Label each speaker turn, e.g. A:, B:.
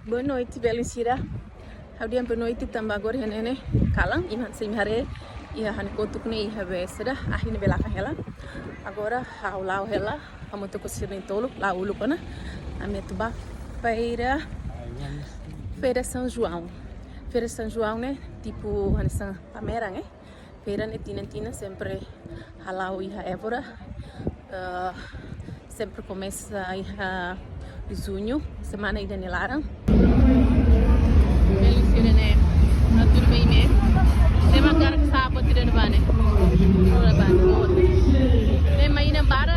A: Boa noite, Belincira. Haudian boa noite também agora né? Kalang iman simhare ia han kotuk ne ia beseda ahin belakang hela. Agora ao lau hela, vamos to cozinhar tolo, lá o lupana. A minha tuba Feira São João. Feira São João né, tipo hanesan pameran né. Feira ne tina sempre halau ia Évora. Sempre começa ia junho, semana ida nelarang. Belincira né, tudo bem né? Tem uma cara que sabe tirar bane. Ora bane. Tem mais na bara